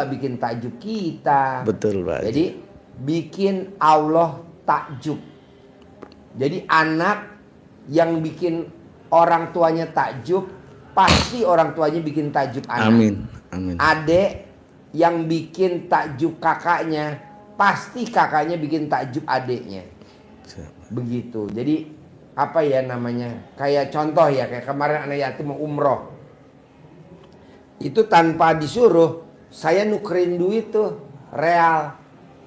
nggak bikin takjub kita. Betul, Pak Haji. Jadi bikin Allah takjub. Jadi anak yang bikin orang tuanya takjub, pasti orang tuanya bikin takjub anak. Amin. Amin. Adek yang bikin takjub kakaknya, pasti kakaknya bikin takjub adeknya. Begitu. Jadi apa ya namanya? Kayak contoh ya, kayak kemarin anak yatim mau umroh. Itu tanpa disuruh, saya nukerin duit tuh real.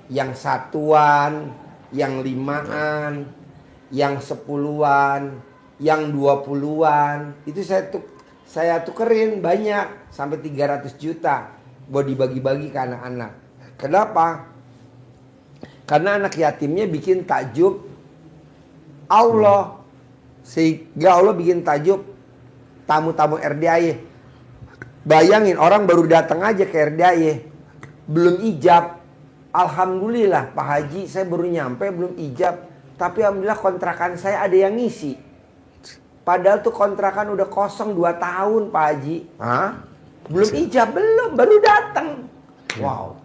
Yang satuan, yang limaan, yang 10-an, yang 20-an. Itu saya tukerin banyak, sampai 300 juta buat dibagi-bagi ke anak-anak. Kenapa? Karena anak yatimnya bikin takjub Allah. Sehingga Allah bikin takjub tamu-tamu RDAY. Bayangin orang baru datang aja ke RDAY, belum ijab. Alhamdulillah Pak Haji, saya baru nyampe belum ijab, tapi alhamdulillah kontrakan saya ada yang ngisi. Padahal tuh kontrakan udah kosong 2 tahun Pak Haji. Hah? Belum ijab, belum, baru datang. Wow.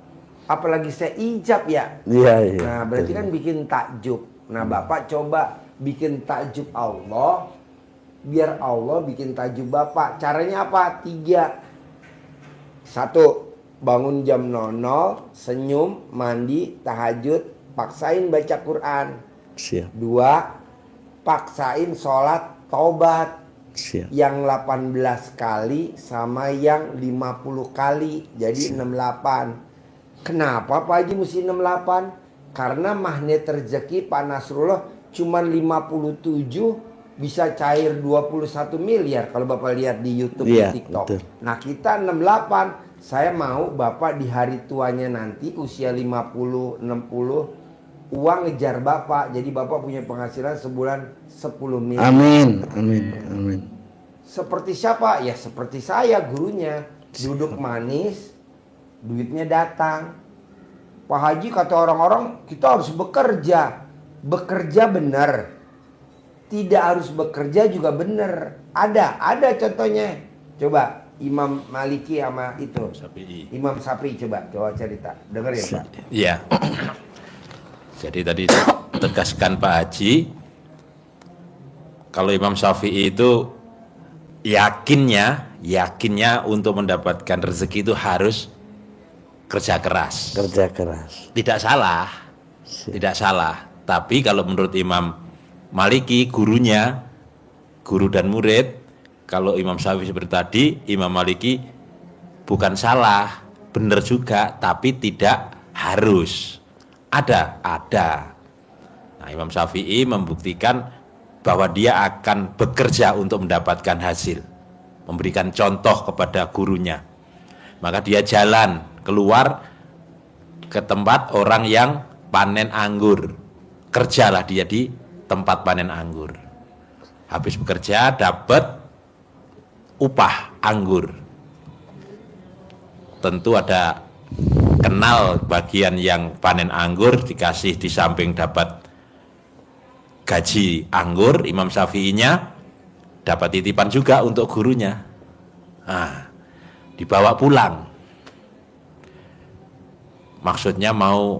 Apalagi saya ijab ya. Iya. Nah, berarti kan bikin takjub. Nah, Bapak coba bikin takjub Allah, biar Allah bikin takjub Bapak. Caranya apa? 3. 1, bangun jam 00, senyum, mandi, tahajud, paksain baca Quran. Siap. 2, paksain sholat taubat. Siap. Yang 18 kali sama yang 50 kali. Jadi 68. Kenapa Pak Haji mesti 68? Karena magnet rezeki Pak Nasrullah cuman 57 bisa cair 21 miliar kalau Bapak lihat di YouTube, iya, di TikTok. betul. Nah, kita 68. Saya mau Bapak di hari tuanya nanti usia 50, 60 uang ngejar Bapak. Jadi Bapak punya penghasilan sebulan 10 miliar. Amin. Amin. Amin. Seperti siapa? Ya seperti saya, gurunya. Duduk manis, duitnya datang. Pak Haji kata orang-orang kita harus bekerja. Bekerja benar. Tidak harus bekerja juga benar. Ada contohnya. Coba Imam Maliki sama itu Imam Syafi'i, coba cerita. Dengerin Pak. Iya. Jadi tadi tegaskan Pak Haji, kalau Imam Syafi'i itu yakinnya untuk mendapatkan rezeki itu harus kerja keras. Kerja keras. Tidak salah. Tidak salah. Tapi kalau menurut Imam Maliki, gurunya, guru dan murid, kalau Imam Syafi'i seperti tadi, Imam Maliki bukan salah, benar juga, tapi tidak harus. Ada. Nah, Imam Syafi'i membuktikan bahwa dia akan bekerja untuk mendapatkan hasil, memberikan contoh kepada gurunya. Maka dia jalan keluar ke tempat orang yang panen anggur. Kerjalah dia di tempat panen anggur. Habis bekerja dapat upah anggur. Tentu ada kenal bagian yang panen anggur, dikasih di samping dapat gaji anggur. Imam Syafi'inya dapat titipan juga untuk gurunya. Nah, dibawa pulang. Maksudnya mau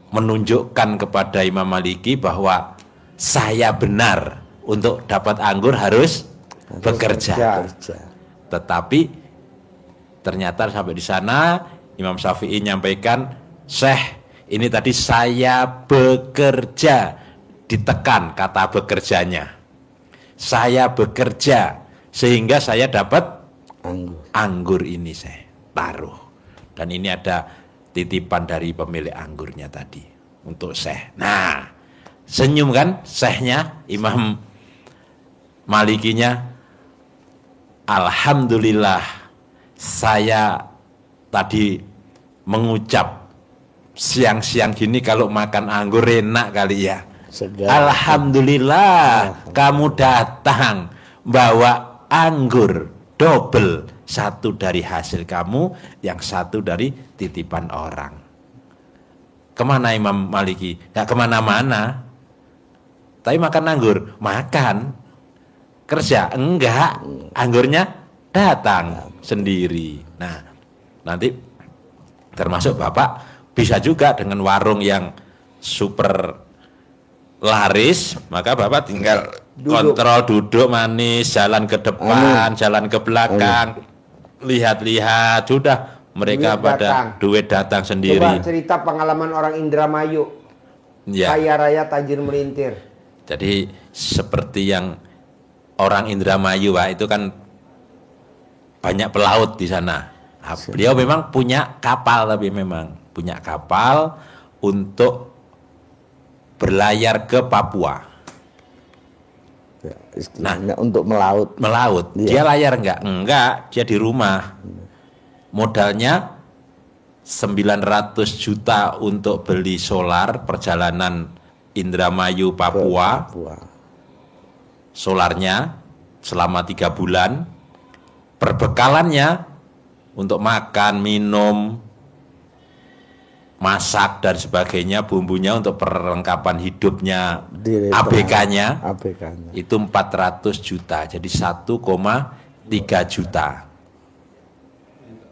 menunjukkan kepada Imam Maliki bahwa saya benar untuk dapat anggur harus bekerja. Tetapi ternyata sampai di sana Imam Syafi'i nyampaikan, Syekh, ini tadi saya bekerja, ditekan kata bekerjanya. Saya bekerja sehingga saya dapat anggur ini saya taruh. Dan ini ada titipan dari pemilik anggurnya tadi untuk Syekh. Nah, senyum kan Syekhnya, Imam Malikinya, alhamdulillah saya tadi mengucap siang-siang gini kalau makan anggur enak kali ya. Alhamdulillah kamu datang bawa anggur double, satu dari hasil kamu, yang satu dari titipan orang. Kemana Imam Maliki? Gak kemana-mana. Tapi makan anggur, makan. Kerja, enggak. Anggurnya datang sendiri. Nah, nanti Termasuk Bapak bisa juga dengan warung yang super laris, maka Bapak tinggal kontrol, duduk manis, jalan ke depan, jalan ke belakang, lihat-lihat, sudah mereka duit datang sendiri. Coba cerita pengalaman orang Indramayu, Ya. kaya raya tajir melintir. Jadi seperti yang orang Indramayu, Pak, itu kan banyak pelaut di sana. Nah, beliau memang punya kapal, tapi memang punya kapal untuk berlayar ke Papua. Ya, istilahnya untuk melaut. Melaut. Iya. Dia layar enggak? Enggak, dia di rumah. Modalnya 900 juta untuk beli solar perjalanan Indramayu Papua. Solarnya selama 3 bulan. Perbekalannya untuk makan, minum, masak dan sebagainya, bumbunya untuk perlengkapan hidupnya, ABK-nya itu 400 juta, jadi 1,3 juta.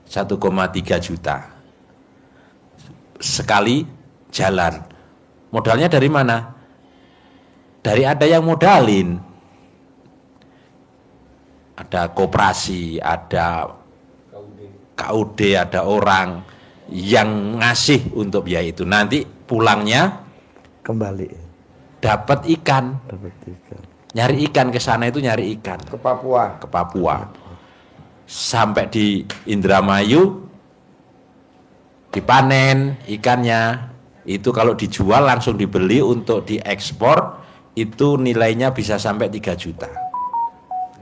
1,3 juta sekali jalan. Modalnya dari mana? Dari ada yang modalin, ada koperasi, ada KUD, ada orang yang ngasih untuk biaya itu. Nanti pulangnya kembali dapat ikan. Nyari ikan ke sana itu nyari ikan. Ke Papua. Ke Papua. Sampai di Indramayu dipanen ikannya. Itu kalau dijual langsung dibeli untuk diekspor, itu nilainya bisa sampai 3 juta.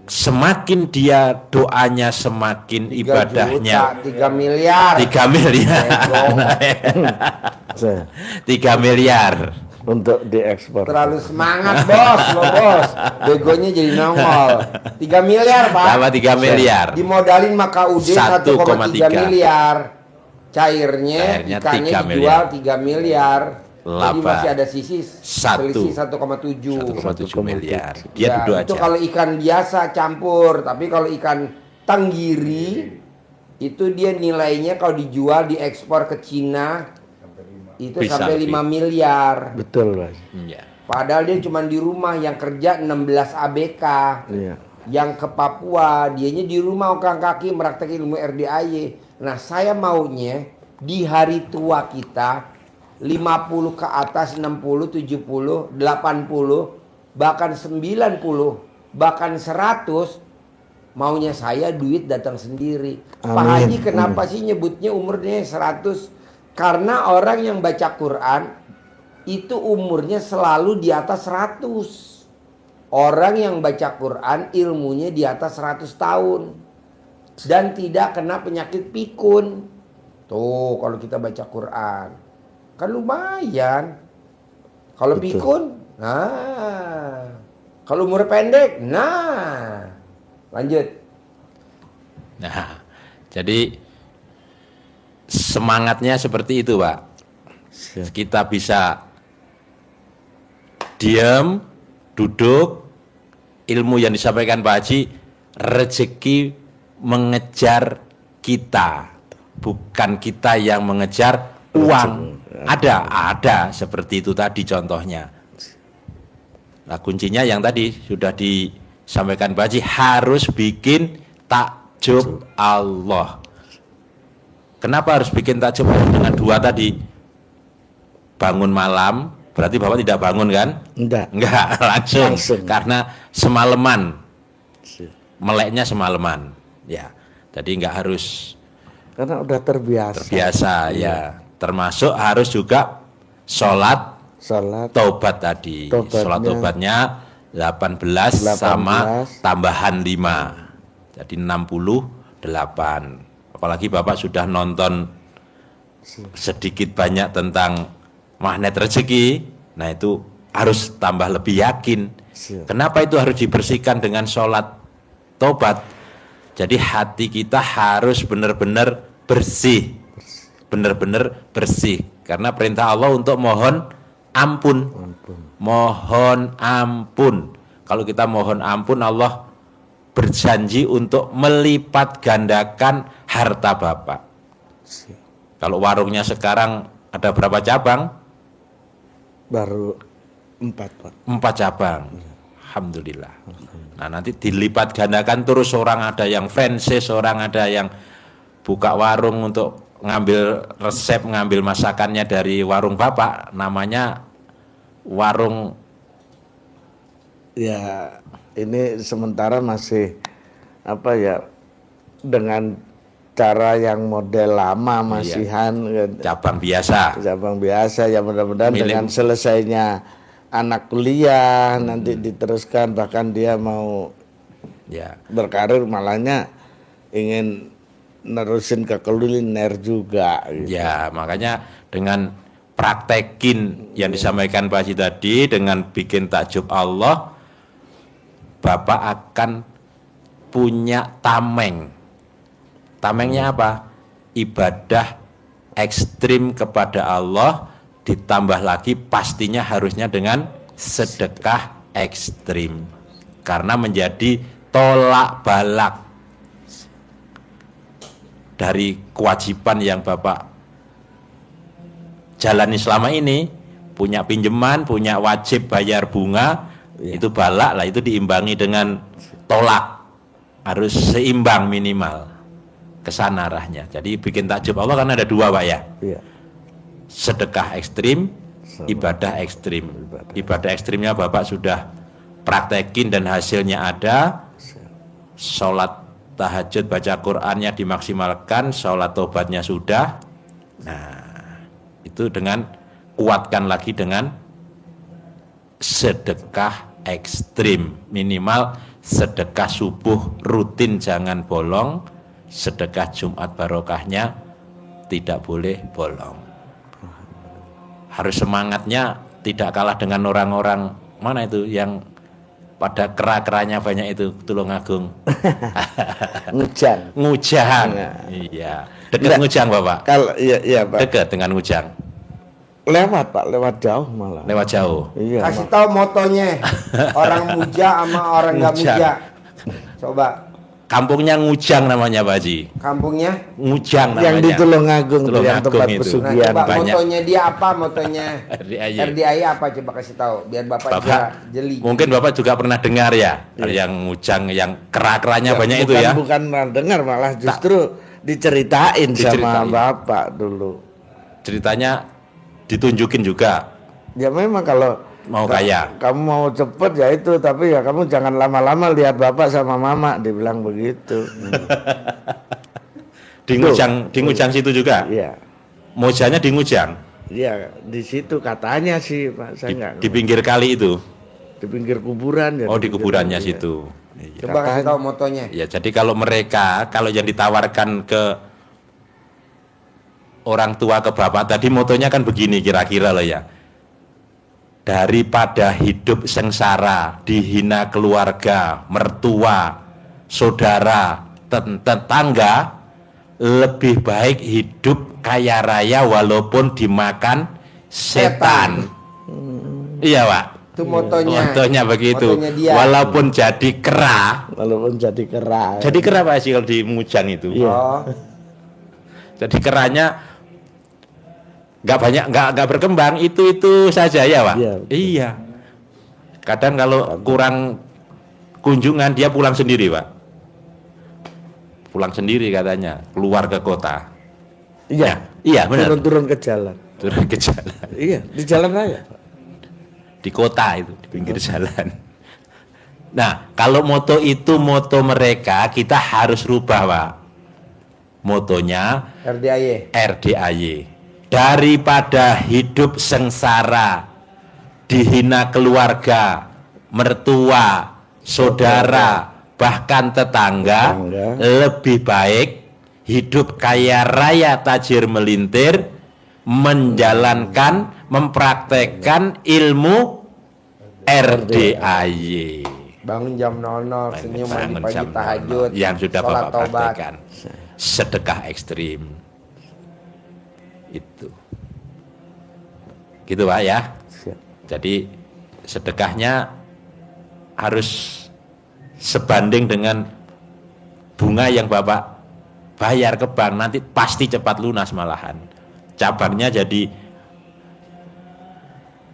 Semakin dia doanya, semakin 3 ibadahnya. juta, 3 miliar. 3 miliar. 3 miliar untuk diekspor. Terlalu semangat bos, lo bos. Begonya jadi nongol. 3 miliar Pak. Sama 3 miliar. Dimodalin maka UD 1,3 miliar. Cairnya ikannya 3 dijual 3 miliar. Jadi Laba. masih ada sisi selisih 1,7 miliar. Dia ya, duduk itu aja. kalau ikan biasa campur, tapi kalau ikan tenggiri itu dia nilainya kalau dijual diekspor ke Cina itu Bisa sampai lebih. 5 miliar. Betul, Mas. Ya. Padahal dia cuma di rumah, yang kerja 16 ABK. Iya. Yang ke Papua, dianya di rumah angkat kaki meraktek ilmu RDAY. Nah, saya maunya di hari tua kita 50 ke atas, 60, 70, 80, bahkan 90, bahkan 100, maunya saya duit datang sendiri. Pak Haji kenapa sih nyebutnya umurnya 100? Karena orang yang baca Quran itu umurnya selalu di atas 100. Orang yang baca Quran ilmunya di atas 100 tahun. Dan tidak kena penyakit pikun. Tuh kalau kita baca Quran. Kan lumayan. Kalau pikun, nah. Kalau umur pendek, nah. Lanjut. Nah, jadi semangatnya seperti itu, Pak. Kita bisa diam, duduk, ilmu yang disampaikan Pak Haji, rezeki mengejar kita, bukan kita yang mengejar uang. Ada seperti itu tadi contohnya. Nah, kuncinya yang tadi sudah disampaikan Pak Haji, harus bikin takjub Allah. Kenapa harus bikin takjub Allah dengan 2 tadi? Bangun malam, berarti Bapak tidak bangun kan? Enggak, langsung. Karena semalaman. Meleknya semalaman. Ya. Jadi enggak harus, karena udah terbiasa. Ya. Termasuk harus juga sholat taubat tadi. Sholat taubatnya 18 sama tambahan 5. Jadi 68. Apalagi Bapak sudah nonton sedikit banyak tentang magnet rezeki. Nah itu harus tambah lebih yakin. Kenapa itu harus dibersihkan dengan sholat taubat? Jadi hati kita harus benar-benar bersih. Benar-benar bersih. Karena perintah Allah untuk mohon ampun. Mohon ampun. Kalau kita mohon ampun, Allah berjanji untuk melipat gandakan harta Bapak. Kalau warungnya sekarang ada berapa cabang? Baru 4 Pak. 4 cabang. Alhamdulillah. Nah, nanti dilipat gandakan terus, orang ada yang franchise, orang ada yang buka warung untuk ngambil resep, ngambil masakannya dari warung Bapak, namanya warung. Ya ini sementara masih apa ya, dengan cara yang model lama masihan kan. Cabang biasa. Cabang biasa ya, mudah-mudahan dengan selesainya anak kuliah nanti diteruskan, bahkan dia mau berkarir malahnya ingin nerusin ke kuliner juga gitu. Ya, makanya dengan praktekin yang disampaikan Pak Haji tadi, dengan bikin takjub Allah, Bapak akan punya tameng. Tamengnya apa? Ibadah ekstrim kepada Allah, ditambah lagi pastinya harusnya dengan sedekah ekstrim. Karena menjadi tolak balak dari kewajiban yang Bapak jalani selama ini, punya pinjaman, punya wajib bayar bunga, itu balak lah, itu diimbangi dengan tolak, harus seimbang minimal kesana arahnya. Jadi bikin takjub Allah kan ada 2 Pak ya, sedekah ekstrim, ibadah ekstrim. Ibadah ekstrimnya Bapak sudah praktekin dan hasilnya ada. Sholat tahajud, baca Qur'annya dimaksimalkan, sholat tobatnya sudah. Nah, itu dengan kuatkan lagi dengan sedekah ekstrim, minimal sedekah subuh rutin jangan bolong, sedekah Jumat barokahnya tidak boleh bolong. Harus semangatnya tidak kalah dengan orang-orang mana itu yang pada kera-keranya banyak itu, Tulungagung. Ngujang. Iya. Dekat Ngujang Bapak. Kalau iya Pak. Dekat dengan Ngujang. Lewat Pak, lewat jauh malah. Lewat jauh. Iya. Kasih tahu motonya. Orang muja sama orang nggak muja. Coba. Kampungnya Ngujang namanya Pak Haji. Kampungnya Ngujang namanya. Yang di Tulungagung, yang tempat itu. pesugihan. Nah, coba banyak. motonya dia apa motonya? RDIY. RDIY apa, coba kasih tahu biar Bapak juga jeli. Mungkin Bapak juga pernah dengar ya, yang Ngujang yang kera-keranya banyak itu ya. Bukan dengar, malah justru diceritain sama Bapak dulu. Ceritanya ditunjukin juga. Ya memang kalau mau kaya, kamu mau cepet ya itu, tapi ya kamu jangan lama-lama lihat Bapak sama Mama, dibilang begitu. Di Ngujang situ juga. Iya. Mojanya di Ngujang. Iya, di situ katanya sih Pak, saya enggak. Di pinggir kali itu. Di pinggir kuburan ya. Oh, di kuburannya situ. Iya. Coba kasih tahu motonya. Ya, jadi kalau yang ditawarkan ke orang tua, ke Bapak tadi, motonya kan begini kira-kira loh ya. Daripada hidup sengsara, dihina keluarga, mertua, saudara, tetangga, lebih baik hidup kaya raya walaupun dimakan setan. Iya Pak. Itu motonya. Motonya begitu. Motonya walaupun jadi kera. Jadi kera Pak sih kalau di Mujang itu. Iya. Oh. Jadi keranya nggak banyak, nggak berkembang, itu saja ya Pak. Iya. Kadang kalau kurang kunjungan dia pulang sendiri Pak. Pulang sendiri katanya, keluar ke kota. Iya. Iya benar. Turun ke jalan. Turun ke jalan. Iya, di jalan raya. Di kota itu, di pinggir jalan. Nah, kalau moto itu moto mereka, kita harus rubah Pak. Motonya RDIY. Daripada hidup sengsara, dihina keluarga, mertua, saudara, bahkan tetangga, lebih baik hidup kaya raya tajir melintir, menjalankan, mempraktekkan ilmu RDIY. Bangun jam 00, senyum mandi pagi jam tahajud, yang sudah sholat Bapak taubat. praktekkan. Sedekah ekstrim. Itu. Gitu Pak ya. Jadi sedekahnya harus sebanding dengan bunga yang Bapak bayar ke bank nanti pasti cepat lunas malahan. Cabangnya jadi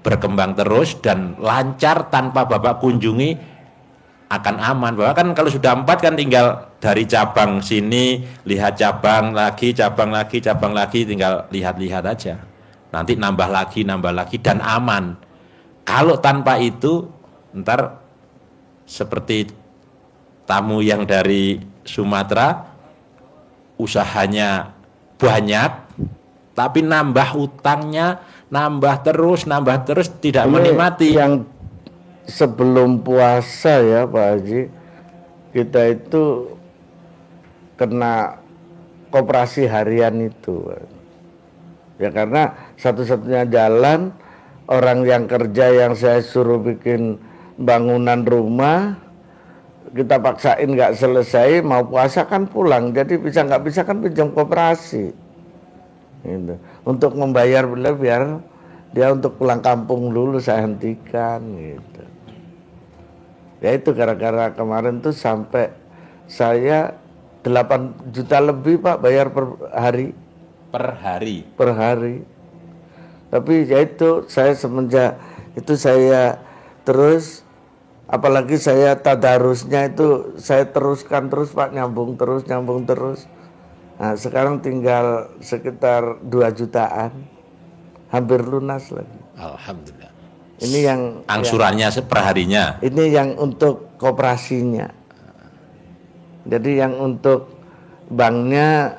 berkembang terus dan lancar tanpa Bapak kunjungi akan aman. Bapak kan kalau sudah 4 kan tinggal dari cabang sini lihat cabang lagi, tinggal lihat-lihat aja. Nanti nambah lagi dan aman. Kalau tanpa itu ntar seperti tamu yang dari Sumatera, usahanya banyak tapi nambah utangnya, nambah terus tidak Ini menikmati. Yang sebelum puasa ya Pak Haji, kita itu kena koperasi harian itu. Ya karena satu-satunya jalan orang yang kerja yang saya suruh bikin bangunan rumah, kita paksain nggak selesai, mau puasa kan pulang, jadi nggak bisa kan pinjam koperasi gitu. Untuk membayar beliau biar dia untuk pulang kampung dulu saya hentikan gitu. Ya itu gara-gara kemarin tuh sampai saya 8 juta lebih Pak bayar per hari. Tapi ya itu saya semenjak itu saya terus, apalagi saya tadarusnya itu saya teruskan terus Pak, nyambung terus. Nah sekarang tinggal sekitar 2 jutaan, hampir lunas lagi. Alhamdulillah. Ini yang angsurannya perharinya. Ini yang untuk koperasinya. Jadi yang untuk banknya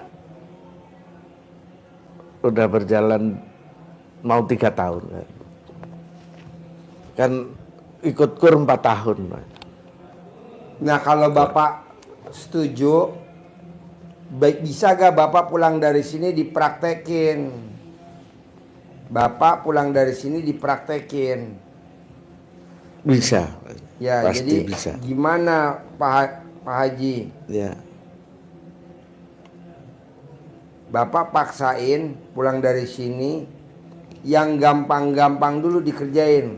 udah berjalan mau 3 tahun. Kan ikut kur 4 tahun. Nah kalau Bapak setuju, bisa gak Bapak pulang dari sini dipraktekin? Bapak pulang dari sini dipraktekin. Bisa. Ya, pasti jadi bisa. Gimana Pak Haji? Ya. Bapak paksain pulang dari sini, yang gampang-gampang dulu dikerjain.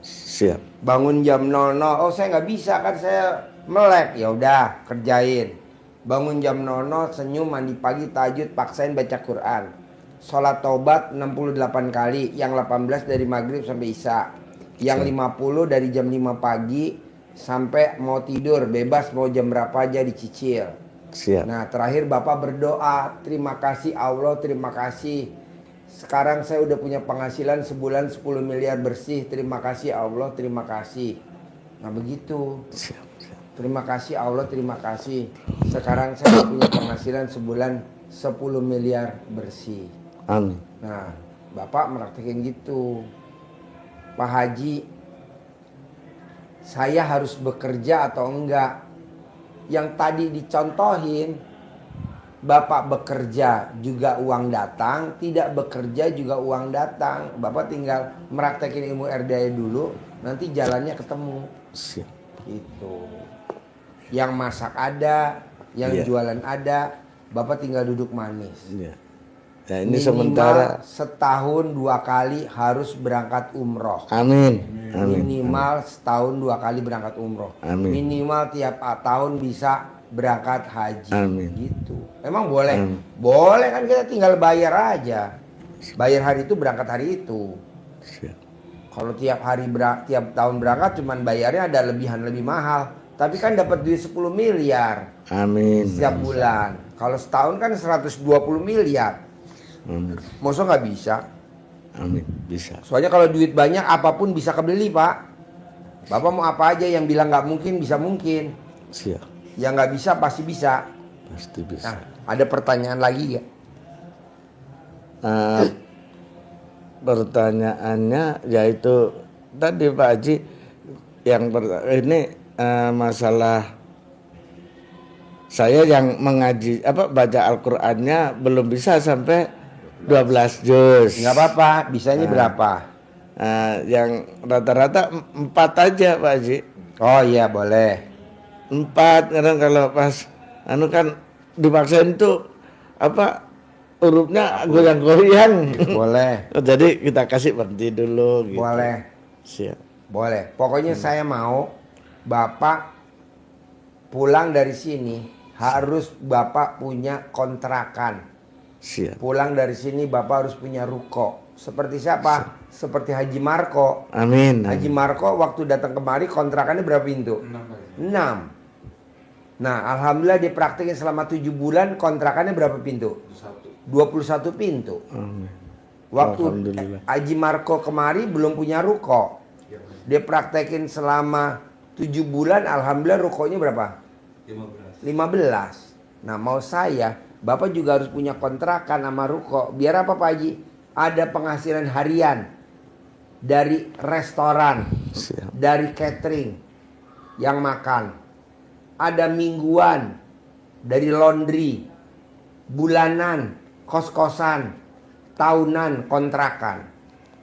Siap. Bangun jam 00, oh saya nggak bisa kan saya melek, ya udah kerjain. Bangun jam 00, senyum, mandi pagi, tahajud, paksain baca Quran. Sholat taubat 68 kali, yang 18 dari maghrib sampai isya. Yang 50 dari jam 5 pagi sampai mau tidur, bebas mau jam berapa aja dicicil. Siap. Nah terakhir Bapak berdoa, terima kasih Allah, terima kasih. Sekarang saya udah punya penghasilan sebulan 10 miliar bersih, terima kasih Allah, terima kasih. Nah begitu. Siap. Terima kasih Allah, terima kasih. Sekarang saya punya penghasilan sebulan 10 miliar bersih. Amin. Nah, Bapak meraktekin gitu. Pak Haji, saya harus bekerja atau enggak? Yang tadi dicontohin, Bapak bekerja juga uang datang, tidak bekerja juga uang datang. Bapak tinggal meraktekin ilmu RDA dulu, nanti jalannya ketemu. Siap. Itu. Yang masak ada, yang jualan ada, Bapak tinggal duduk manis. Iya. Nah, ini Minimal sementara setahun 2 kali harus berangkat umroh. Amin. Minimal setahun 2 kali berangkat umroh. Amin. Minimal tiap tahun bisa berangkat haji. Amin. Gitu. Emang boleh? Boleh kan, kita tinggal bayar aja. Bayar hari itu, berangkat hari itu. Siap. Kalau tiap tahun berangkat cuman bayarnya ada lebihan lebih mahal. Tapi kan dapat duit 10 miliar. Amin. Setiap bulan. Kalau setahun kan 120 miliar. Amin. Masa nggak bisa? Amin. Bisa. Soalnya kalau duit banyak apapun bisa kebeli Pak. Bapak mau apa aja, yang bilang nggak mungkin bisa mungkin. Siap. Yang nggak bisa pasti bisa. Pasti bisa. Nah, ada pertanyaan lagi ya? Pertanyaannya yaitu tadi Pak Haji yang ini masalah saya yang mengaji baca Al-Qur'annya belum bisa sampai 12 juz. Nggak apa-apa, bisanya berapa? Yang rata-rata 4 aja Pak Haji. Oh iya boleh. 4 kadang kalau pas kan dipaksain tuh hurufnya goyang-goyang. Boleh. Jadi kita kasih berhenti dulu gitu. Boleh. Siap. Boleh. Pokoknya saya mau Bapak pulang dari sini harus Bapak punya kontrakan. Siap. Pulang dari sini Bapak harus punya ruko. Seperti siapa? Seperti Haji Marco. Amin. Haji Marco waktu datang kemari kontrakannya berapa pintu? 6. Nah, alhamdulillah dia praktekin selama 7 bulan, kontrakannya berapa pintu? 21 pintu. Amin. Waktu Alhamdulillah. Haji Marco kemari belum punya ruko. Dia praktekin selama 7 bulan, alhamdulillah rukonya berapa? 15. Nah, mau saya, Bapak juga harus punya kontrakan sama ruko. Biar apa Pak Haji? Ada penghasilan harian dari restoran, Siap. dari catering yang makan. Ada mingguan dari laundry, bulanan, kos-kosan, tahunan, kontrakan.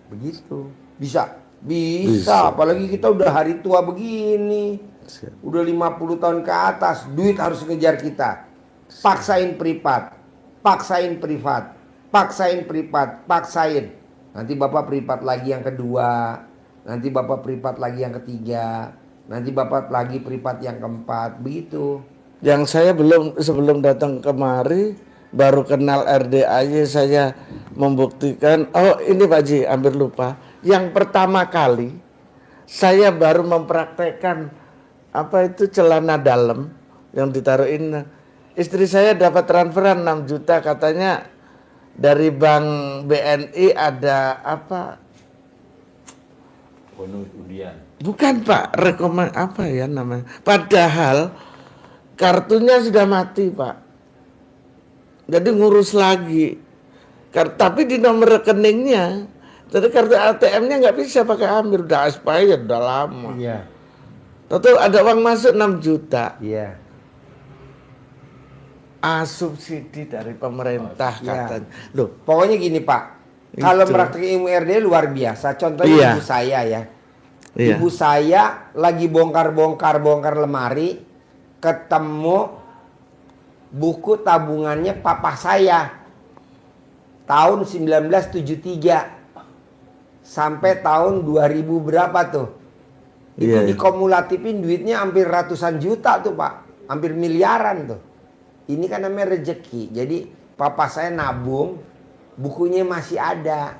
Begitu. Bisa. Bisa. Apalagi kita udah hari tua begini. Siap. Udah 50 tahun ke atas, duit harus ngejar kita. Paksain privat, paksain privat, paksain privat, paksain. Nanti Bapak privat lagi yang kedua, nanti Bapak privat lagi yang ketiga, nanti Bapak lagi privat yang keempat, begitu. Yang saya sebelum datang kemari baru kenal RDAY, saya membuktikan. Oh ini Pak Ji, hampir lupa. Yang pertama kali saya baru mempraktekkan apa itu celana dalam yang ditaruhin. Istri saya dapat transferan 6 juta katanya dari Bank BNI, ada apa? Bonus undian. Bukan Pak, apa ya namanya? Padahal kartunya sudah mati Pak. Jadi ngurus lagi. Tapi di nomor rekeningnya, jadi kartu ATM-nya nggak bisa pakai ambil, udah expired, udah lama. Iya. Tahu ada uang masuk 6 juta. Iya. Subsidi dari pemerintah Iya. katanya. Loh, Pokoknya gini Pak, Itu. kalau praktek ilmu RD luar biasa. Contohnya Iya. ibu saya ya. Iya. Ibu saya lagi bongkar lemari, ketemu buku tabungannya papa saya tahun 1973 sampai tahun 2000 berapa tuh. Itu Iya, iya. dikumulatifin duitnya hampir ratusan juta tuh Pak, hampir miliaran tuh. Ini kan namanya rezeki. Jadi papa saya nabung, bukunya masih ada.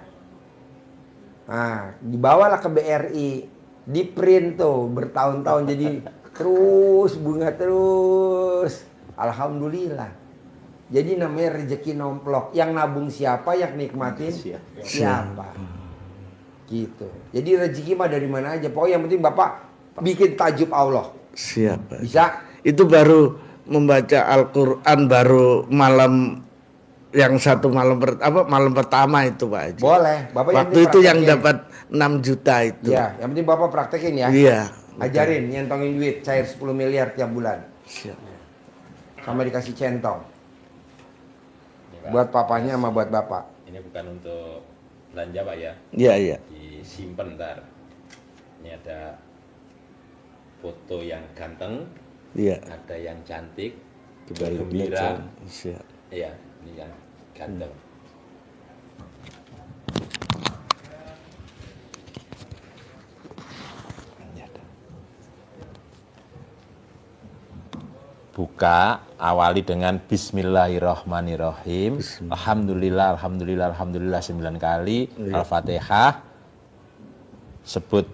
Nah, dibawalah ke BRI, di print tuh bertahun-tahun, jadi terus bunga terus. Alhamdulillah. Jadi namanya rezeki nomplok. Yang nabung siapa, yang nikmatin siapa. Gitu. Jadi rezeki mah dari mana aja. Pokoknya yang penting Bapak bikin tajub Allah. siap Pak. Bisa? Itu baru membaca Al-Quran baru malam yang malam pertama itu Pak Haji. Boleh. Bapak Waktu itu yang dapat 6 juta itu. Ya, yang penting Bapak praktekin ya. Iya. Ajarin nyentongin duit cair 10 miliar tiap bulan. Siap. Sama dikasih centong. Buat papanya sama buat bapak. Ini bukan untuk belanja Pak ya, Iya, iya. disimpan ntar. Ini ada foto yang ganteng, Iya. ada yang cantik, Kembali gembira. Siap. Iya, ini yang ganteng. Buka, awali dengan Bismillahirrahmanirrahim. Alhamdulillah, alhamdulillah, alhamdulillah 9 kali. Al-Fatihah. Sebut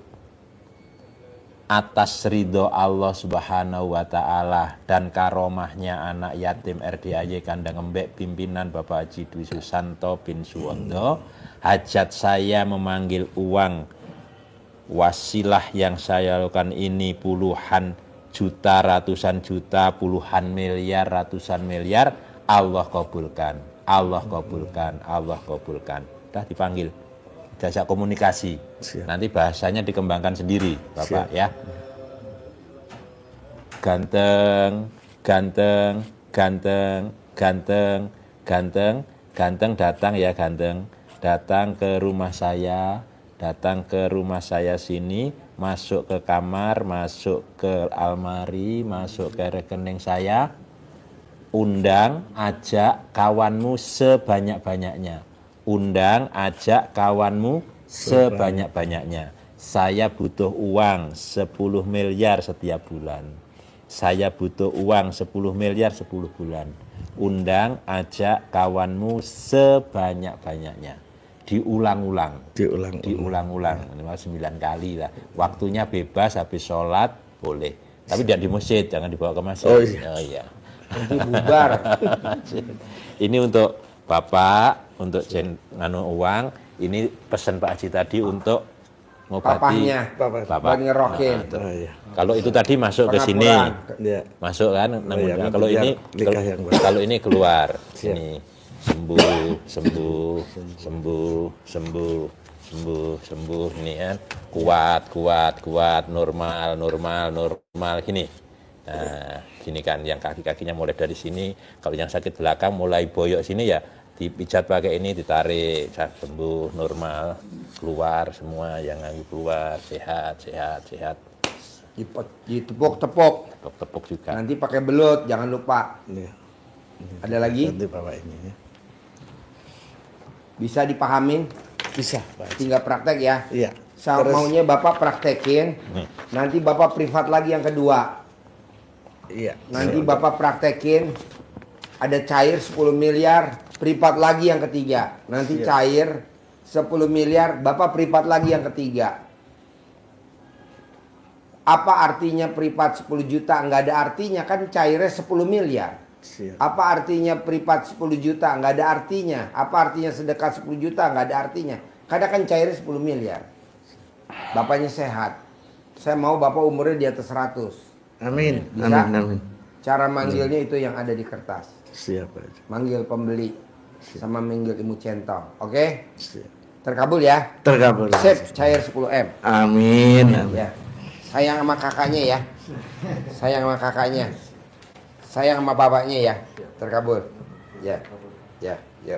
atas ridho Allah Subhanahu wa Ta'ala dan karomahnya anak yatim RDAY Kandang Embek pimpinan Bapak Haji Dwi Susanto bin Suwondo. Hajat saya memanggil uang, wasilah yang saya lakukan ini puluhan juta, ratusan juta, puluhan miliar, ratusan miliar. Allah kabulkan, Allah kabulkan, Allah kabulkan. Udah dipanggil, jasa komunikasi. Siap. Nanti bahasanya dikembangkan sendiri Bapak. Siap. Ya. Ganteng, ganteng, ganteng, ganteng, ganteng, ganteng datang ya ganteng. Datang ke rumah saya, datang ke rumah saya sini, masuk ke kamar, masuk ke almari, masuk ke rekening saya, undang, ajak kawanmu sebanyak-banyaknya. Undang, ajak kawanmu sebanyak-banyaknya. Saya butuh uang 10 miliar setiap bulan. saya butuh uang 10 miliar 10 bulan. Undang, ajak kawanmu sebanyak-banyaknya. Diulang-ulang. Minimal 9 kali lah. Waktunya bebas, habis sholat boleh. Tapi tidak di masjid, jangan dibawa ke masjid. Oh iya. Nanti bubar. Ini untuk Bapak, untuk nganu uang. Ini pesan Pak Haji tadi untuk ngobati Papahnya. Bapak. Buat ngerokin. Oh, iya. Kalau itu tadi masuk ke sini, Iya. masuk kan. Namun iya, kalau biar ini nikah yang baik. kalau ini keluar, Siap. ini sembuh, ini kan kuat, normal gini. Nah, gini kan, yang kaki-kakinya mulai dari sini. Kalau yang sakit belakang mulai boyok sini ya dipijat pakai ini, ditarik, sembuh, normal, keluar semua, yang nganggu keluar, sehat. Ditepuk juga. Nanti pakai belut, jangan lupa. Iya. Ada lagi? Nanti bawa ini ya. Bisa dipahamin? Bisa, Pak Haji. Tinggal praktek ya. Iya. Maunya Bapak praktekin. Nanti Bapak privat lagi yang kedua. Iya. Nanti Bapak praktekin. Ada cair 10 miliar, privat lagi yang ketiga. Nanti cair 10 miliar, Bapak privat lagi yang ketiga. Apa artinya privat 10 juta? Nggak ada artinya, kan cairnya 10 miliar. Siap. Apa artinya privat 10 juta? Nggak ada artinya. Apa artinya sedekah 10 juta? Nggak ada artinya. Kadang kan cairnya 10 miliar. Bapaknya sehat. Saya mau Bapak umurnya di atas 100. Amin. Bisa? Amin. Cara manggilnya itu yang ada di kertas. Siap, Pak Haji. Manggil pembeli sama manggil ilmu centong. Oke? Siap. Terkabul ya? Terkabul. Sip, cair 10M. Amin. Ya. Sayang sama kakaknya ya. Sayang sama kakaknya. Sayang sama bapaknya ya. Terkabul. Ya. Ya, ya.